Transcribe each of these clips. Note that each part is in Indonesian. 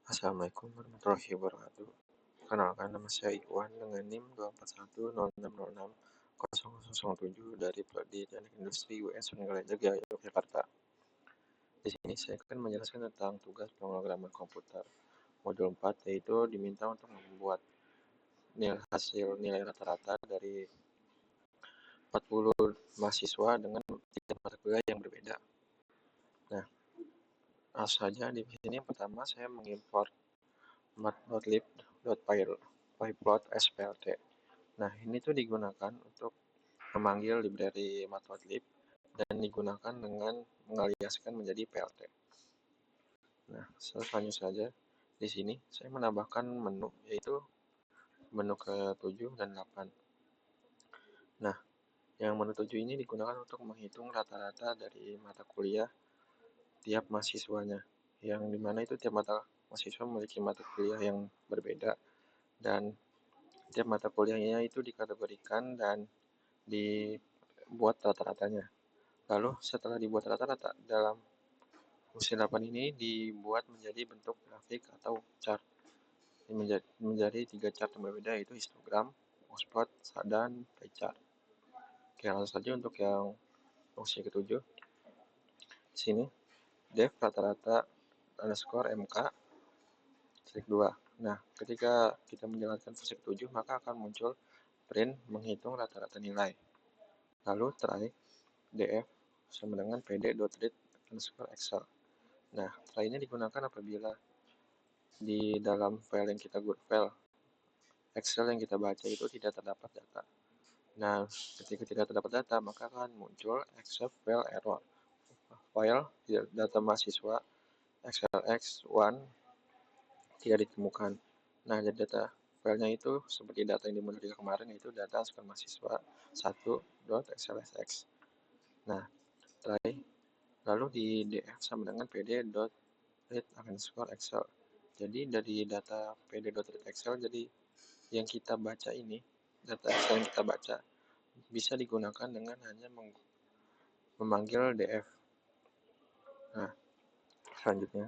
Assalamualaikum warahmatullahi wabarakatuh. Perkenalkan, nama saya Iwan dengan NIM 241066007 dari Prodi Teknik Industri UIN Sunan Yogyakarta. Di sini saya akan menjelaskan tentang tugas pemrograman komputer. Modul 4 yaitu diminta untuk membuat hasil nilai rata-rata dari 40 mahasiswa dengan 3 mata kuliah yang berbeda. Nah, langsung saja di sini yang pertama saya mengimport matplotlib.py.splt. Nah, ini tuh digunakan untuk memanggil library matplotlib dan digunakan dengan mengaliaskan menjadi plt. Nah, selanjutnya saja di sini saya menambahkan menu, yaitu menu ke-7 dan 8. Nah, yang menu 7 ini digunakan untuk menghitung rata-rata dari mata kuliah tiap mahasiswanya, yang dimana itu tiap mata mahasiswa memiliki mata kuliah yang berbeda, dan tiap mata kuliahnya itu dikategorikan dan dibuat rata-ratanya. Lalu setelah dibuat rata-rata, dalam fungsi 8 ini dibuat menjadi bentuk grafik atau chart. Menjadi 3 chart yang berbeda, yaitu histogram, boxplot, dan pie chart. Oke, langsung saja untuk yang fungsi ke-7. Di sini def rata-rata underscore mk string 2. Nah, ketika kita menjalankan fungsi ke-7, maka akan muncul print menghitung rata-rata nilai. Lalu try df sama dengan pd.read_excel. Nah, try ini digunakan apabila di dalam file Excel yang kita baca itu tidak terdapat data. Nah, ketika tidak terdapat data, maka akan muncul except file error. File data mahasiswa XLX1 tidak ditemukan. Nah, jadi data filenya itu seperti data yang dimulai kemarin, yaitu data skor mahasiswa 1.xlsx. Nah, try lalu di df sama dengan pd.read_excel. Jadi dari data pd.read_excel, jadi yang kita baca ini, data Excel yang kita baca bisa digunakan dengan hanya memanggil df. Nah, selanjutnya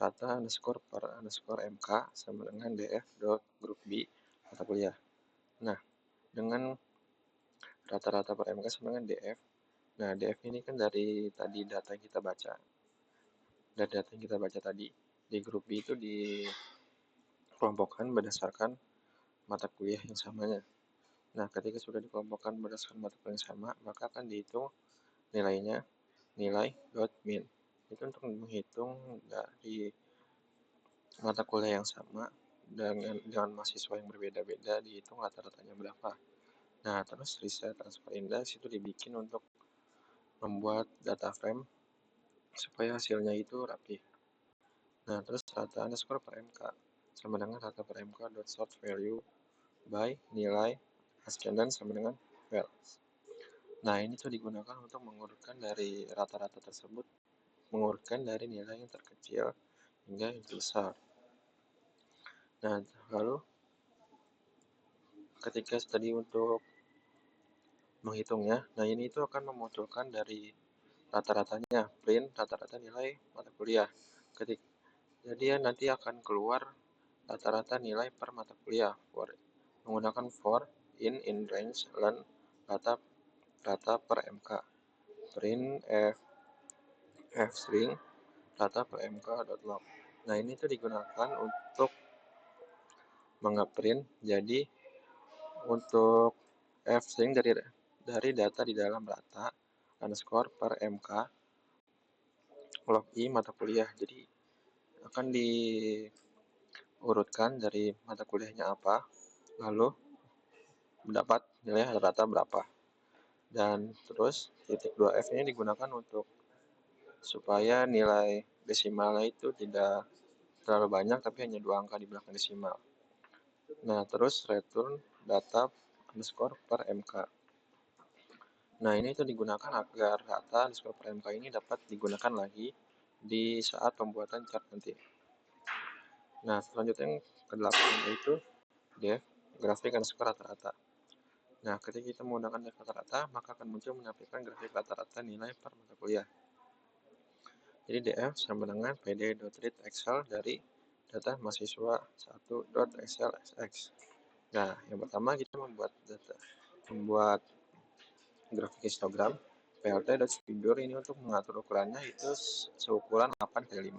rata underscore per underscore mk sama dengan df.group b mata kuliah. Nah, dengan rata-rata per mk sama dengan df. Nah, df ini kan dari tadi data yang kita baca. Dan data yang kita baca tadi di grup B itu dikelompokkan berdasarkan mata kuliah yang samanya. Nah, ketika sudah dikelompokkan berdasarkan mata kuliah yang sama, maka akan dihitung nilainya, nilai.min. Itu untuk menghitung dari mata kuliah yang sama dengan mahasiswa yang berbeda-beda, dihitung rata-ratanya berapa. Nah, terus reset transfer index itu dibikin untuk membuat data frame supaya hasilnya itu rapi. Nah, terus rata underscore per mk sama dengan rata per mk dot sort value by nilai ascendant sama dengan values. Nah, ini tuh digunakan untuk mengurutkan dari rata-rata tersebut, mengurutkan dari nilai yang terkecil hingga yang terbesar. Nah, lalu ketika tadi untuk menghitungnya, nah ini itu akan memunculkan dari rata-ratanya, print rata-rata nilai mata kuliah. Jadi nanti akan keluar rata-rata nilai per mata kuliah menggunakan for in range learn rata per mk, print f string rata per mk.log. Nah, ini tuh digunakan untuk mengeprint jadi untuk f string dari data di dalam rata underscore per mk log i mata kuliah. Jadi akan diurutkan dari mata kuliahnya apa, lalu mendapat nilai rata berapa. Dan terus titik 2f ini digunakan untuk supaya nilai desimalnya itu tidak terlalu banyak, tapi hanya 2 angka di belakang desimal. Nah, terus return data underscore per mk. Nah, ini itu digunakan agar data underscore per mk ini dapat digunakan lagi di saat pembuatan chart nanti. Nah, selanjutnya yang ke-8 yaitu def grafik underscore rata-rata. Nah, ketika kita menggunakan def rata-rata, maka akan muncul menampilkan grafik rata-rata nilai per mata kuliah. Jadi df sama dengan pd.read_excel dari data mahasiswa 1.xlsx. Nah, yang pertama kita membuat grafik histogram plt.figure ini untuk mengatur ukurannya itu seukuran 8x5.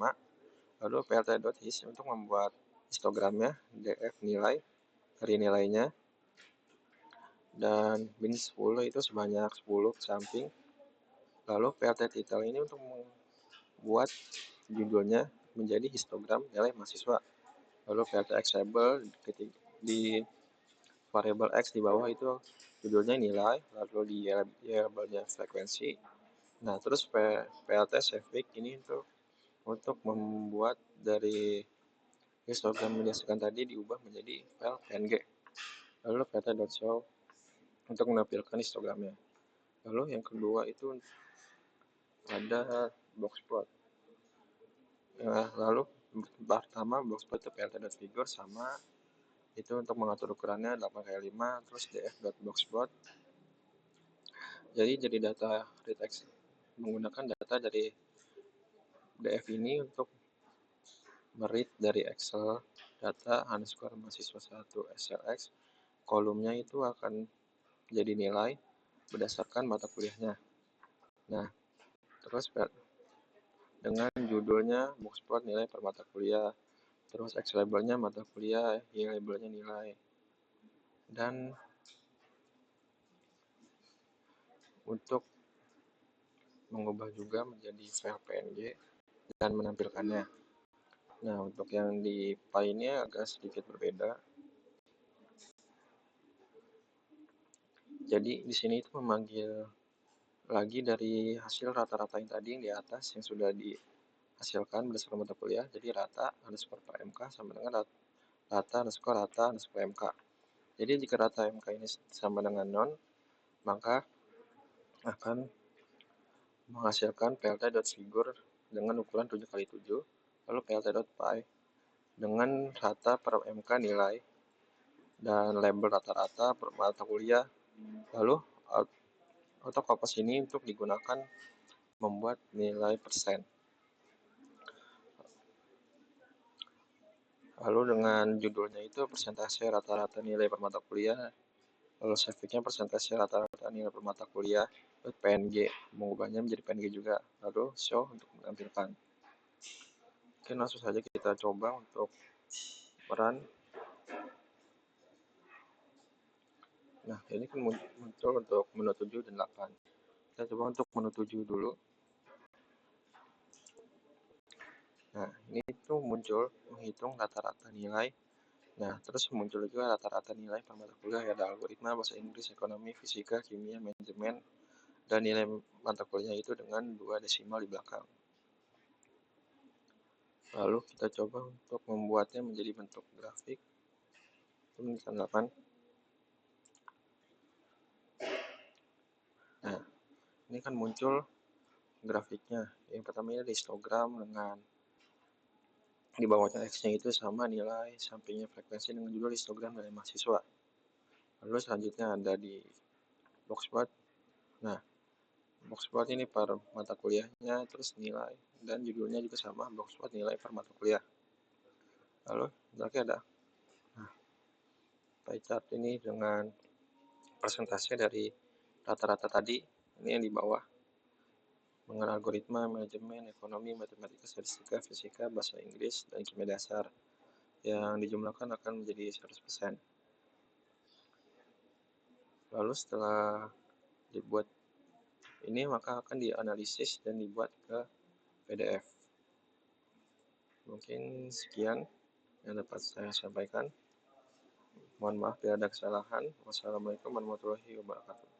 Lalu plt.his untuk membuat histogramnya, df nilai, hari nilainya, dan bin 10 itu sebanyak 10 samping. Lalu plt title ini untuk membuat judulnya menjadi histogram nilai mahasiswa. Lalu plt xable di variabel x di bawah itu judulnya nilai, lalu di variabelnya frekuensi. Nah, terus plt savepic ini untuk membuat dari histogram berdasarkan tadi diubah menjadi file png. Lalu plt.show untuk menampilkan histogramnya. Lalu yang kedua itu ada boxplot. Nah, lalu pertama boxplot itu plt.figure sama itu untuk mengatur ukurannya 8x5 terus df.boxplot. Jadi data retext menggunakan data dari df ini untuk meread dari Excel data underscore mahasiswa 1 SLX. Kolomnya itu akan jadi nilai berdasarkan mata kuliahnya. Nah, terus dengan judulnya boxplot nilai per mata kuliah, terus X labelnya mata kuliah, Y labelnya nilai, dan untuk mengubah juga menjadi file PNG dan menampilkannya. Nah, untuk yang di file-nya agak sedikit berbeda. Jadi di sini itu memanggil lagi dari hasil rata-rata yang tadi yang di atas yang sudah dihasilkan berdasarkan mata kuliah. Jadi rata underscore per MK sama dengan rata underscore MK. Jadi jika rata MK ini sama dengan non, maka akan menghasilkan plt.figure dengan ukuran 7x7, lalu plt.py dengan rata per MK nilai dan label rata-rata per mata kuliah. Lalu autocompas ini untuk digunakan membuat nilai persen. Lalu dengan judulnya itu persentase rata-rata nilai per mata kuliah, lalu savepic-nya persentase rata-rata nilai per mata kuliah, PNG, mengubahnya menjadi PNG juga, lalu show untuk menampilkan. Oke, langsung saja kita coba untuk run. Nah, ini kan muncul untuk menu 7 dan 8. Kita coba untuk menu 7 dulu. Nah, ini tuh muncul menghitung rata-rata nilai. Nah, terus muncul juga rata-rata nilai per mata kuliah, ada algoritma, bahasa Inggris, ekonomi, fisika, kimia, manajemen, dan nilai mata kuliah itu dengan 2 desimal di belakang. Lalu kita coba untuk membuatnya menjadi bentuk grafik. Itu menunjukkan 8. Nah, ini kan muncul grafiknya. Yang pertama ini ada histogram dengan di bawahnya X-nya itu sama nilai sampingnya frekuensi dengan judul histogram dari mahasiswa. Lalu selanjutnya ada di boxplot. Nah, boxplot ini per mata kuliahnya terus nilai dan judulnya juga sama boxplot nilai per mata kuliah. Lalu belakangnya ada pie chart ini dengan persentase dari rata-rata tadi, ini yang di bawah dengan algoritma, manajemen, ekonomi, matematika, statistika, fisika, bahasa Inggris, dan kimia dasar yang dijumlahkan akan menjadi 100%. Lalu setelah dibuat ini maka akan dianalisis dan dibuat ke PDF. Mungkin sekian yang dapat saya sampaikan. Mohon maaf bila ada kesalahan. Wassalamualaikum warahmatullahi wabarakatuh.